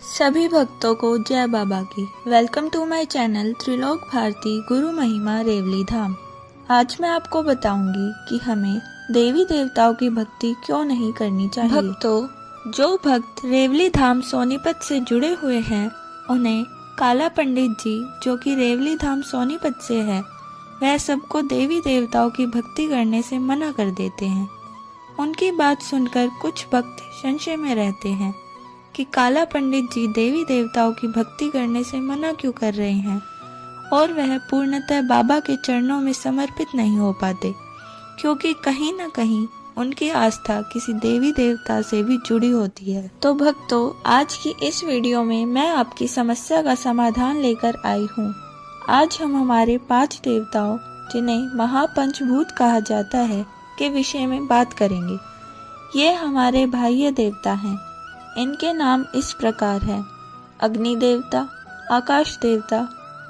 सभी भक्तों को जय बाबा की। Welcome to my channel Trilok Bharti गुरु महिमा रेवली धाम। आज मैं आपको बताऊंगी कि हमें देवी देवताओं की भक्ति क्यों नहीं करनी चाहिए। भक्तों, जो भक्त रेवली धाम सोनीपत से जुड़े हुए हैं उन्हें काला पंडित जी, जो कि रेवली धाम सोनीपत से है, वह सबको देवी देवताओं की भक्ति करने से मना कर देते हैं। उनकी बात सुनकर कुछ भक्त संशय में रहते हैं कि काला पंडित जी देवी देवताओं की भक्ति करने से मना क्यों कर रहे हैं, और वह पूर्णतः बाबा के चरणों में समर्पित नहीं हो पाते, क्योंकि कहीं न कहीं उनकी आस्था किसी देवी देवता से भी जुड़ी होती है। तो भक्तों, आज की इस वीडियो में मैं आपकी समस्या का समाधान लेकर आई हूँ। आज हम हमारे 5 देवताओं, जिन्हें महापंचभूत कहा जाता है, के विषय में बात करेंगे। ये हमारे बाह्य देवता हैं। इनके नाम इस प्रकार हैं: अग्नि देवता, आकाश देवता,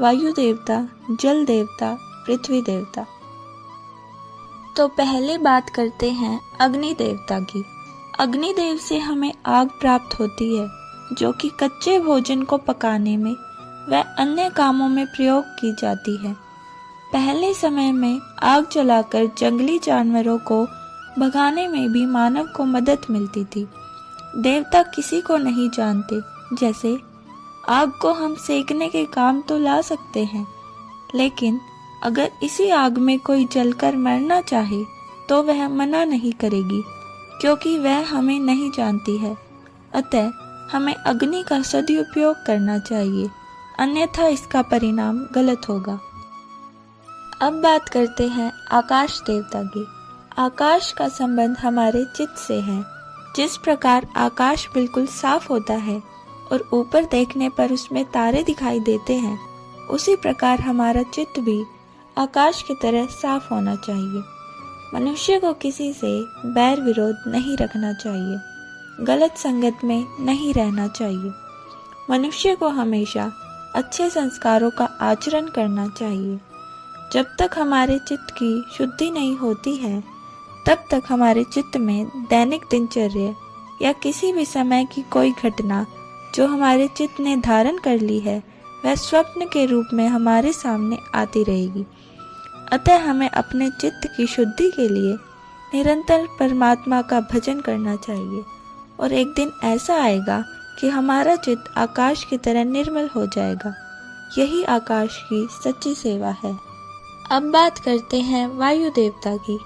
वायु देवता, जल देवता, पृथ्वी देवता। तो पहले बात करते हैं अग्नि देवता की। अग्निदेव से हमें आग प्राप्त होती है, जो कि कच्चे भोजन को पकाने में व अन्य कामों में प्रयोग की जाती है। पहले समय में आग जलाकर जंगली जानवरों को भगाने में भी मानव को मदद मिलती थी। देवता किसी को नहीं जानते। जैसे आग को हम सेकने के काम तो ला सकते हैं, लेकिन अगर इसी आग में कोई जलकर मरना चाहे तो वह मना नहीं करेगी, क्योंकि वह हमें नहीं जानती है। अतः हमें अग्नि का सदुपयोग करना चाहिए, अन्यथा इसका परिणाम गलत होगा। अब बात करते हैं आकाश देवता की। आकाश का संबंध हमारे चित्त से है। जिस प्रकार आकाश बिल्कुल साफ होता है और ऊपर देखने पर उसमें तारे दिखाई देते हैं, उसी प्रकार हमारा चित्त भी आकाश की तरह साफ होना चाहिए। मनुष्य को किसी से बैर विरोध नहीं रखना चाहिए, गलत संगत में नहीं रहना चाहिए। मनुष्य को हमेशा अच्छे संस्कारों का आचरण करना चाहिए। जब तक हमारे चित्त की शुद्धि नहीं होती है, तब तक हमारे चित्त में दैनिक दिनचर्या या किसी भी समय की कोई घटना जो हमारे चित्त ने धारण कर ली है, वह स्वप्न के रूप में हमारे सामने आती रहेगी। अतः हमें अपने चित्त की शुद्धि के लिए निरंतर परमात्मा का भजन करना चाहिए, और एक दिन ऐसा आएगा कि हमारा चित्त आकाश की तरह निर्मल हो जाएगा। यही आकाश की सच्ची सेवा है। अब बात करते हैं वायु देवता की।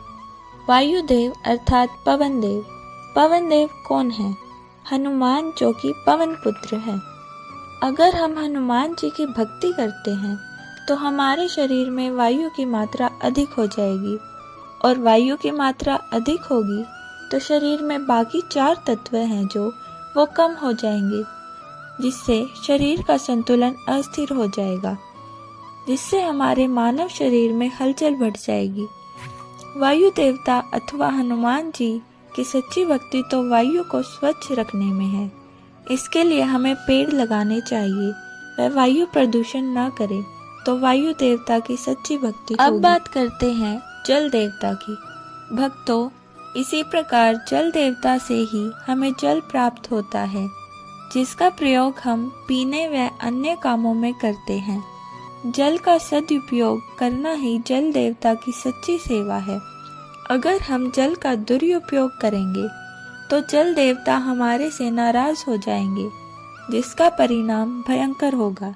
वायुदेव अर्थात पवन देव। पवन देव कौन है? हनुमान, जो कि पवन पुत्र है। अगर हम हनुमान जी की भक्ति करते हैं तो हमारे शरीर में वायु की मात्रा अधिक हो जाएगी, और वायु की मात्रा अधिक होगी तो शरीर में बाकी 4 तत्व हैं जो वो कम हो जाएंगे, जिससे शरीर का संतुलन अस्थिर हो जाएगा, जिससे हमारे मानव शरीर में हलचल बढ़ जाएगी। वायु देवता अथवा हनुमान जी की सच्ची भक्ति तो वायु को स्वच्छ रखने में है। इसके लिए हमें पेड़ लगाने चाहिए। वह वायु प्रदूषण न करे तो वायु देवता की सच्ची भक्ति होगी। अब बात करते हैं जल देवता की। भक्तों, इसी प्रकार जल देवता से ही हमें जल प्राप्त होता है, जिसका प्रयोग हम पीने व अन्य कामों में करते हैं। जल का सदुपयोग करना ही जल देवता की सच्ची सेवा है। अगर हम जल का दुरुपयोग करेंगे तो जल देवता हमारे से नाराज हो जाएंगे, जिसका परिणाम भयंकर होगा।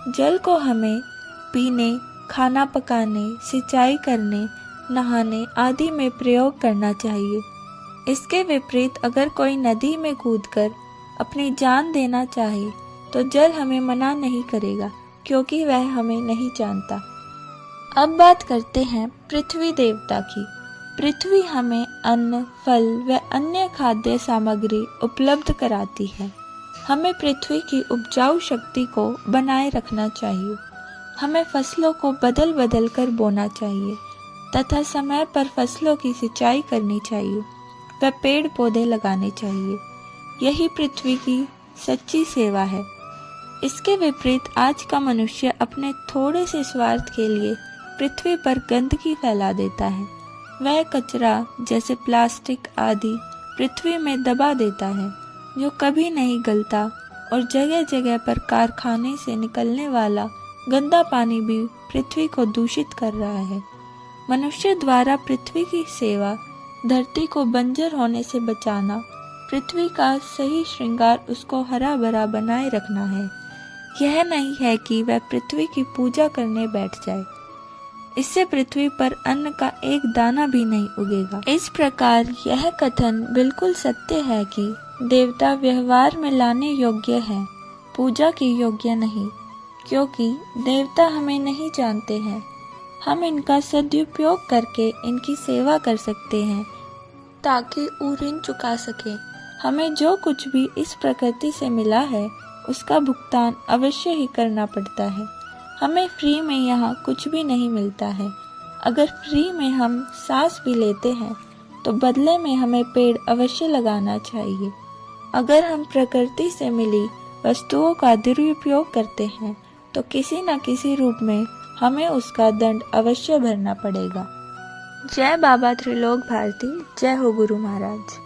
जल को हमें पीने, खाना पकाने, सिंचाई करने, नहाने आदि में प्रयोग करना चाहिए। इसके विपरीत अगर कोई नदी में कूदकर अपनी जान देना चाहे तो जल हमें मना नहीं करेगा, क्योंकि वह हमें नहीं जानता। अब बात करते हैं पृथ्वी देवता की। पृथ्वी हमें अन्न, फल व अन्य खाद्य सामग्री उपलब्ध कराती है। हमें पृथ्वी की उपजाऊ शक्ति को बनाए रखना चाहिए। हमें फसलों को बदल बदल कर बोना चाहिए तथा समय पर फसलों की सिंचाई करनी चाहिए व पेड़ पौधे लगाने चाहिए। यही पृथ्वी की सच्ची सेवा है। इसके विपरीत आज का मनुष्य अपने थोड़े से स्वार्थ के लिए पृथ्वी पर गंदगी फैला देता है। वह कचरा जैसे प्लास्टिक आदि पृथ्वी में दबा देता है, जो कभी नहीं गलता और जगह जगह पर कारखाने से निकलने वाला गंदा पानी भी पृथ्वी को दूषित कर रहा है। मनुष्य द्वारा पृथ्वी की सेवा, धरती को बंजर होने से बचाना, पृथ्वी का सही श्रृंगार उसको हरा भरा बनाए रखना है। यह नहीं है कि वह पृथ्वी की पूजा करने बैठ जाए। इससे पृथ्वी पर अन्न का एक दाना भी नहीं उगेगा। इस प्रकार यह कथन बिल्कुल सत्य है कि देवता व्यवहार में लाने योग्य हैं, पूजा के योग्य नहीं, क्योंकि देवता हमें नहीं जानते हैं। हम इनका सदुपयोग करके इनकी सेवा कर सकते हैं ताकि वो ऋण चुका सके। हमें जो कुछ भी इस प्रकृति से मिला है उसका भुगतान अवश्य ही करना पड़ता है। हमें फ्री में यहाँ कुछ भी नहीं मिलता है। अगर फ्री में हम सांस भी लेते हैं तो बदले में हमें पेड़ अवश्य लगाना चाहिए। अगर हम प्रकृति से मिली वस्तुओं का दुरुपयोग करते हैं तो किसी न किसी रूप में हमें उसका दंड अवश्य भरना पड़ेगा। जय बाबा त्रिलोक भारती। जय हो गुरु महाराज।